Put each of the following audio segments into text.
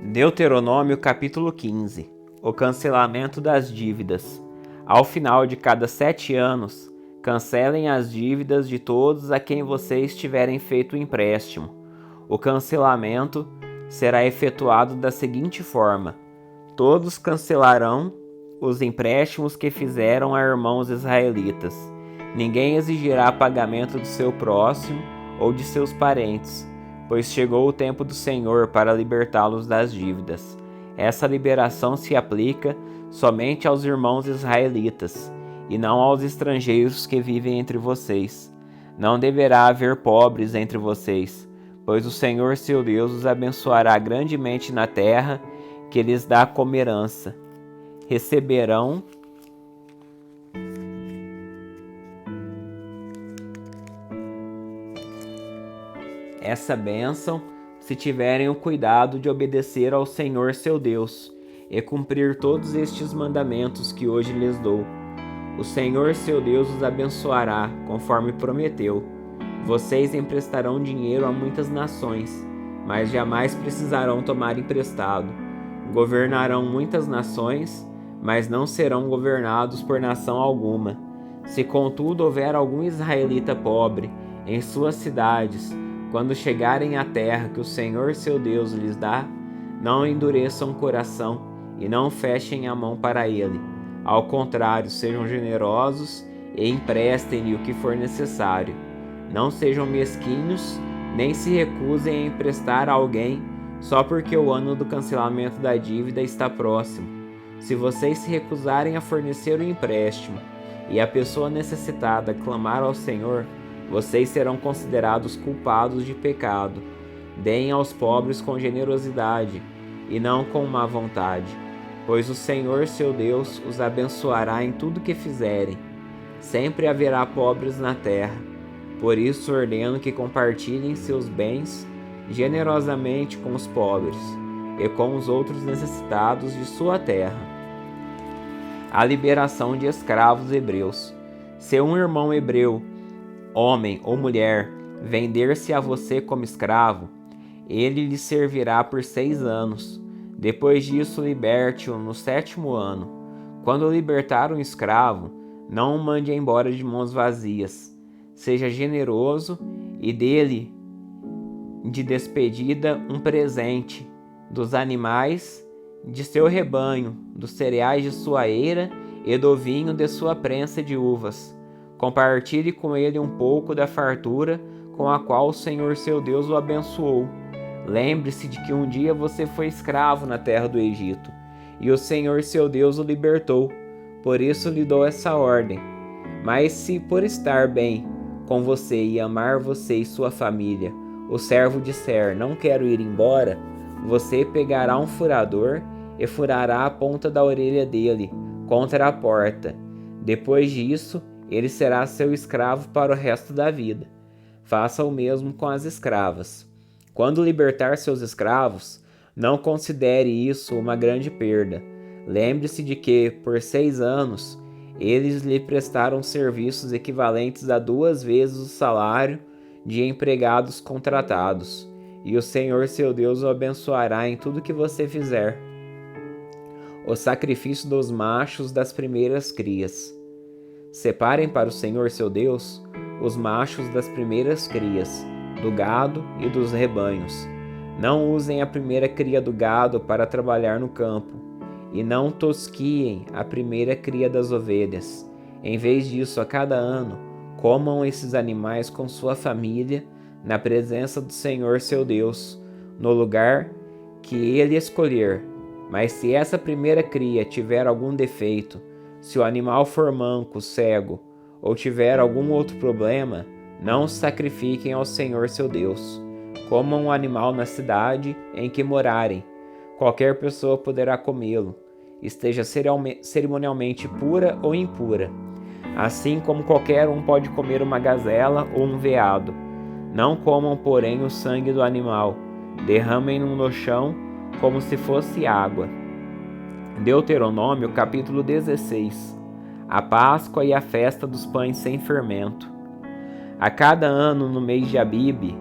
Deuteronômio capítulo 15. O cancelamento das dívidas. Ao final de cada 7 anos, cancelem as dívidas de todos a quem vocês tiverem feito o empréstimo. O cancelamento será efetuado da seguinte forma: todos cancelarão os empréstimos que fizeram a irmãos israelitas. Ninguém exigirá pagamento do seu próximo ou de seus parentes, pois chegou o tempo do Senhor para libertá-los das dívidas. Essa liberação se aplica somente aos irmãos israelitas, e não aos estrangeiros que vivem entre vocês. Não deverá haver pobres entre vocês, pois o Senhor seu Deus os abençoará grandemente na terra que lhes dá como herança. Receberão essa bênção se tiverem o cuidado de obedecer ao Senhor seu Deus e cumprir todos estes mandamentos que hoje lhes dou. O Senhor seu Deus os abençoará, conforme prometeu. Vocês emprestarão dinheiro a muitas nações, mas jamais precisarão tomar emprestado. Governarão muitas nações, mas não serão governados por nação alguma. Se contudo houver algum israelita pobre em suas cidades, quando chegarem à terra que o Senhor seu Deus lhes dá, não endureçam o coração e não fechem a mão para ele. Ao contrário, sejam generosos e emprestem-lhe o que for necessário. Não sejam mesquinhos, nem se recusem a emprestar a alguém só porque o ano do cancelamento da dívida está próximo. Se vocês se recusarem a fornecer o empréstimo e a pessoa necessitada clamar ao Senhor, vocês serão considerados culpados de pecado. Deem aos pobres com generosidade e não com má vontade, pois o Senhor seu Deus os abençoará em tudo que fizerem. Sempre haverá pobres na terra. Por isso ordeno que compartilhem seus bens generosamente com os pobres e com os outros necessitados de sua terra. A liberação de escravos hebreus. Se um irmão hebreu, homem ou mulher, vender-se a você como escravo, ele lhe servirá por 6 anos. Depois disso, liberte-o no 7º ano. Quando libertar um escravo, não o mande embora de mãos vazias. Seja generoso e dê-lhe de despedida um presente dos animais de seu rebanho, dos cereais de sua eira e do vinho de sua prensa de uvas. Compartilhe com ele um pouco da fartura com a qual o Senhor seu Deus o abençoou. Lembre-se de que um dia você foi escravo na terra do Egito, e o Senhor seu Deus o libertou. Por isso lhe dou essa ordem. Mas se por estar bem com você e amar você e sua família, o servo disser, não quero ir embora, você pegará um furador e furará a ponta da orelha dele contra a porta. Depois disso, ele será seu escravo para o resto da vida. Faça o mesmo com as escravas. Quando libertar seus escravos, não considere isso uma grande perda. Lembre-se de que, por 6 anos, eles lhe prestaram serviços equivalentes a 2 vezes o salário de empregados contratados, e o Senhor seu Deus o abençoará em tudo que você fizer. O sacrifício dos machos das primeiras crias. Separem para o Senhor seu Deus os machos das primeiras crias, do gado e dos rebanhos. Não usem a primeira cria do gado para trabalhar no campo, e não tosquiem a primeira cria das ovelhas. Em vez disso, a cada ano, comam esses animais com sua família, na presença do Senhor seu Deus, no lugar que ele escolher. Mas se essa primeira cria tiver algum defeito, se o animal for manco, cego, ou tiver algum outro problema, não o sacrifiquem ao Senhor seu Deus. Comam o animal na cidade em que morarem. Qualquer pessoa poderá comê-lo, esteja cerimonialmente pura ou impura. Assim como qualquer um pode comer uma gazela ou um veado. Não comam, porém, o sangue do animal. Derramem-no no chão como se fosse água. Deuteronômio capítulo 16. A Páscoa e a festa dos pães sem fermento. A cada ano, no mês de Abibe,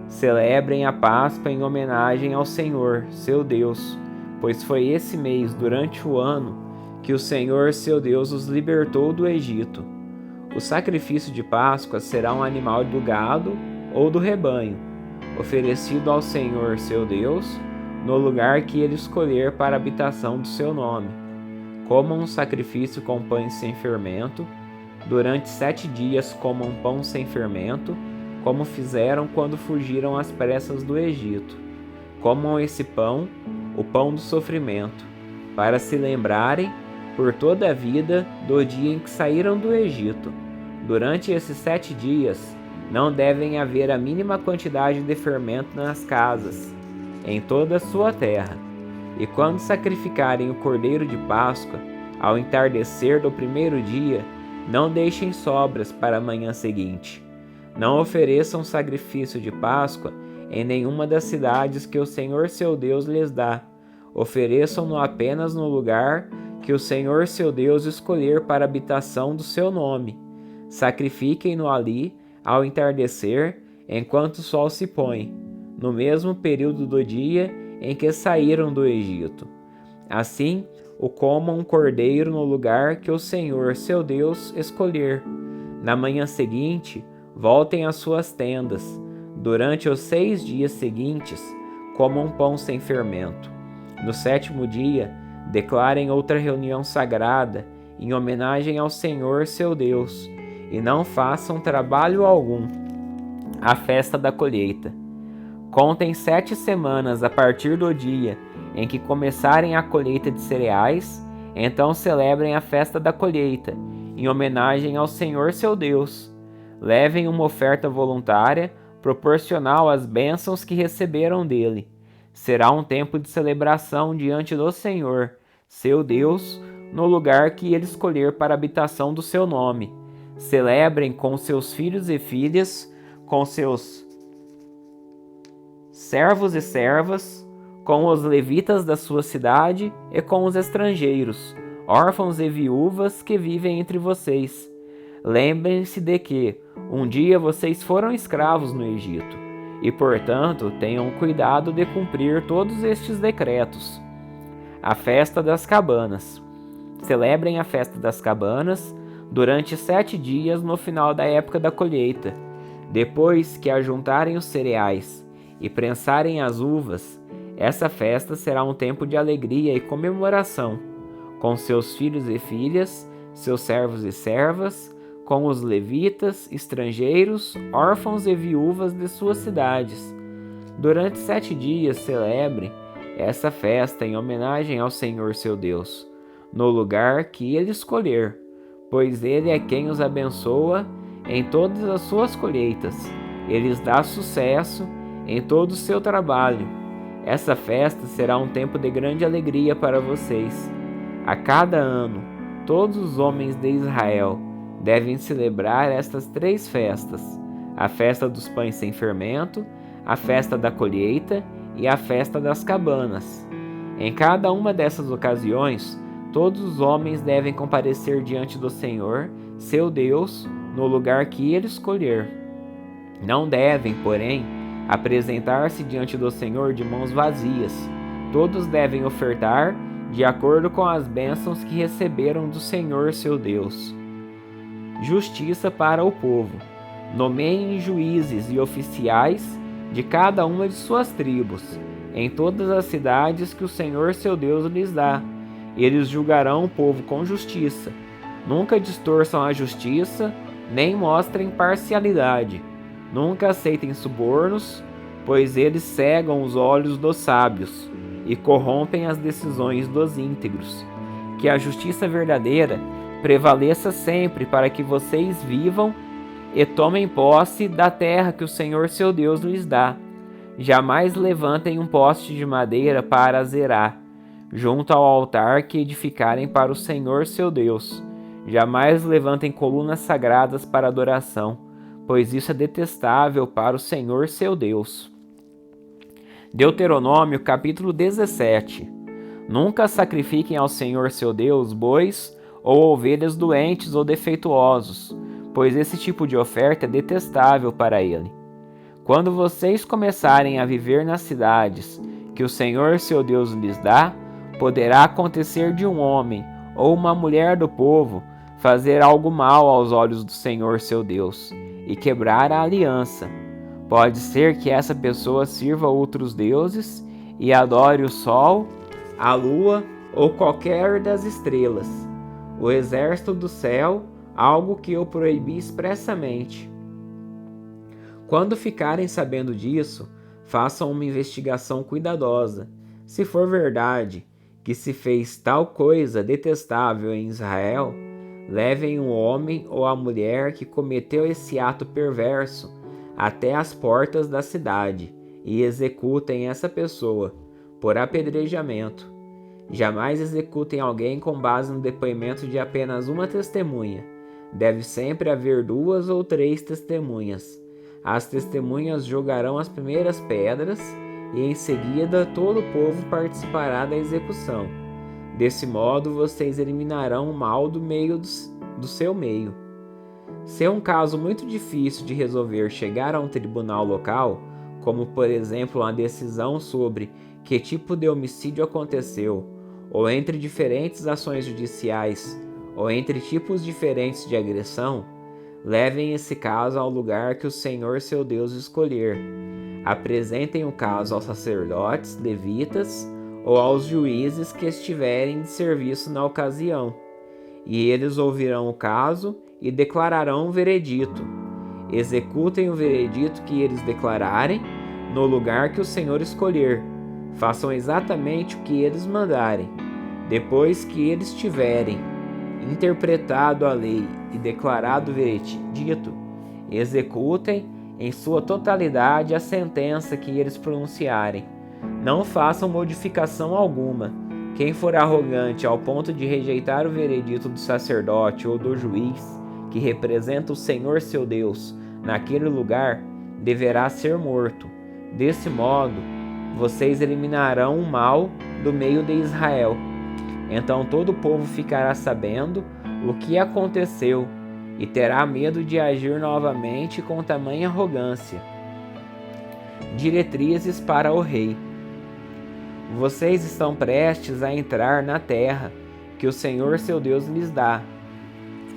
Celebrem a Páscoa em homenagem ao Senhor, seu Deus, pois foi esse mês, durante o ano, que o Senhor, seu Deus, os libertou do Egito. O sacrifício de Páscoa será um animal do gado ou do rebanho, oferecido ao Senhor, seu Deus, no lugar que ele escolher para a habitação do seu nome. Comam um sacrifício com pães sem fermento. Durante 7 dias comam pão sem fermento, como fizeram quando fugiram às pressas do Egito. Comam esse pão, o pão do sofrimento, para se lembrarem, por toda a vida, do dia em que saíram do Egito. Durante esses 7 dias, não devem haver a mínima quantidade de fermento nas casas, em toda a sua terra. E quando sacrificarem o cordeiro de Páscoa, ao entardecer do primeiro dia, não deixem sobras para a manhã seguinte. Não ofereçam sacrifício de Páscoa em nenhuma das cidades que o Senhor seu Deus lhes dá. Ofereçam-no apenas no lugar que o Senhor seu Deus escolher para a habitação do seu nome. Sacrifiquem-no ali, ao entardecer, enquanto o sol se põe, no mesmo período do dia em que saíram do Egito. Assim, o comam um cordeiro no lugar que o Senhor seu Deus escolher. Na manhã seguinte, voltem às suas tendas. Durante os 6 dias seguintes, comam pão sem fermento. No 7º dia, declarem outra reunião sagrada, em homenagem ao Senhor seu Deus, e não façam trabalho algum. A festa da colheita. Contem 7 semanas a partir do dia em que começarem a colheita de cereais, então celebrem a festa da colheita, em homenagem ao Senhor seu Deus. Levem uma oferta voluntária, proporcional às bênçãos que receberam dele. Será um tempo de celebração diante do Senhor, seu Deus, no lugar que ele escolher para a habitação do seu nome. Celebrem com seus filhos e filhas, com seus servos e servas, com os levitas da sua cidade e com os estrangeiros, órfãos e viúvas que vivem entre vocês. Lembrem-se de que um dia vocês foram escravos no Egito, e, portanto, tenham cuidado de cumprir todos estes decretos. A festa das cabanas. Celebrem a festa das cabanas durante 7 dias no final da época da colheita. Depois que ajuntarem os cereais e prensarem as uvas, essa festa será um tempo de alegria e comemoração, com seus filhos e filhas, seus servos e servas, com os levitas, estrangeiros, órfãos e viúvas de suas cidades. Durante 7 dias celebre essa festa em homenagem ao Senhor seu Deus, no lugar que ele escolher, pois ele é quem os abençoa em todas as suas colheitas. Ele lhes dá sucesso em todo o seu trabalho. Essa festa será um tempo de grande alegria para vocês. A cada ano, todos os homens de Israel devem celebrar estas 3 festas: a festa dos pães sem fermento, a festa da colheita e a festa das cabanas. Em cada uma dessas ocasiões, todos os homens devem comparecer diante do Senhor, seu Deus, no lugar que ele escolher. Não devem, porém, apresentar-se diante do Senhor de mãos vazias. Todos devem ofertar de acordo com as bênçãos que receberam do Senhor, seu Deus. Justiça para o povo. Nomeiem juízes e oficiais de cada uma de suas tribos, em todas as cidades que o Senhor, seu Deus, lhes dá. Eles julgarão o povo com justiça. Nunca distorçam a justiça, nem mostrem parcialidade. Nunca aceitem subornos, pois eles cegam os olhos dos sábios e corrompem as decisões dos íntegros. Que a justiça verdadeira prevaleça sempre para que vocês vivam e tomem posse da terra que o Senhor seu Deus lhes dá. Jamais levantem um poste de madeira para azerar, junto ao altar que edificarem para o Senhor seu Deus. Jamais levantem colunas sagradas para adoração, pois isso é detestável para o Senhor seu Deus. Deuteronômio capítulo 17. Nunca sacrifiquem ao Senhor seu Deus bois ou ovelhas doentes ou defeituosos, pois esse tipo de oferta é detestável para ele. Quando vocês começarem a viver nas cidades que o Senhor seu Deus lhes dá, poderá acontecer de um homem ou uma mulher do povo fazer algo mal aos olhos do Senhor seu Deus e quebrar a aliança. Pode ser que essa pessoa sirva outros deuses e adore o sol, a lua ou qualquer das estrelas, o exército do céu, algo que eu proibi expressamente. Quando ficarem sabendo disso, façam uma investigação cuidadosa. Se for verdade que se fez tal coisa detestável em Israel, levem o homem ou a mulher que cometeu esse ato perverso até as portas da cidade e executem essa pessoa por apedrejamento. Jamais executem alguém com base no depoimento de apenas uma testemunha. Deve sempre haver 2 ou 3 testemunhas. As testemunhas jogarão as primeiras pedras e em seguida todo o povo participará da execução. Desse modo vocês eliminarão o mal do seu meio. Se é um caso muito difícil de resolver chegar a um tribunal local, como por exemplo uma decisão sobre que tipo de homicídio aconteceu, ou entre diferentes ações judiciais, ou entre tipos diferentes de agressão, levem esse caso ao lugar que o Senhor seu Deus escolher. Apresentem o caso aos sacerdotes, levitas ou aos juízes que estiverem de serviço na ocasião, e eles ouvirão o caso e declararão o veredito. Executem o veredito que eles declararem no lugar que o Senhor escolher. Façam exatamente o que eles mandarem. Depois que eles tiverem interpretado a lei e declarado o veredito, executem em sua totalidade a sentença que eles pronunciarem. Não façam modificação alguma. Quem for arrogante ao ponto de rejeitar o veredito do sacerdote ou do juiz, que representa o Senhor seu Deus, naquele lugar, deverá ser morto. Desse modo, vocês eliminarão o mal do meio de Israel. Então todo o povo ficará sabendo o que aconteceu e terá medo de agir novamente com tamanha arrogância. Diretrizes para o rei. Vocês estão prestes a entrar na terra que o Senhor seu Deus lhes dá.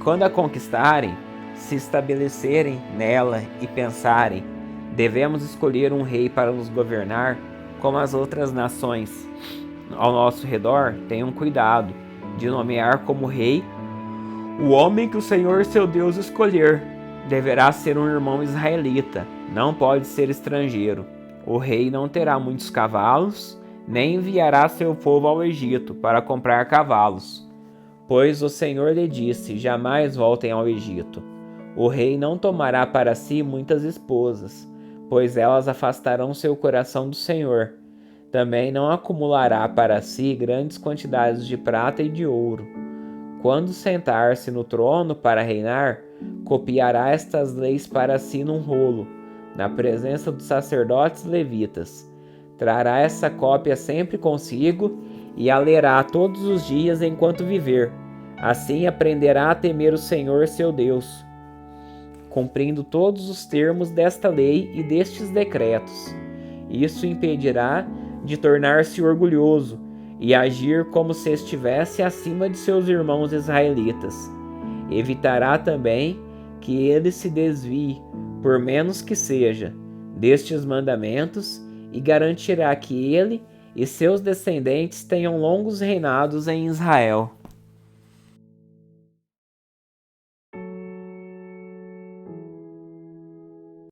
Quando a conquistarem, se estabelecerem nela e pensarem, devemos escolher um rei para nos governar como as outras nações ao nosso redor, tenham cuidado de nomear como rei o homem que o Senhor seu Deus escolher. Deverá ser um irmão israelita, não pode ser estrangeiro. O rei não terá muitos cavalos, nem enviará seu povo ao Egito para comprar cavalos, pois o Senhor lhe disse: jamais voltem ao Egito. O rei não tomará para si muitas esposas, pois elas afastarão seu coração do Senhor. Também não acumulará para si grandes quantidades de prata e de ouro. Quando sentar-se no trono para reinar, copiará estas leis para si num rolo, na presença dos sacerdotes levitas. Trará essa cópia sempre consigo e a lerá todos os dias enquanto viver. Assim aprenderá a temer o Senhor seu Deus, cumprindo todos os termos desta lei e destes decretos. Isso impedirá de tornar-se orgulhoso e agir como se estivesse acima de seus irmãos israelitas. Evitará também que ele se desvie, por menos que seja, destes mandamentos e garantirá que ele e seus descendentes tenham longos reinados em Israel.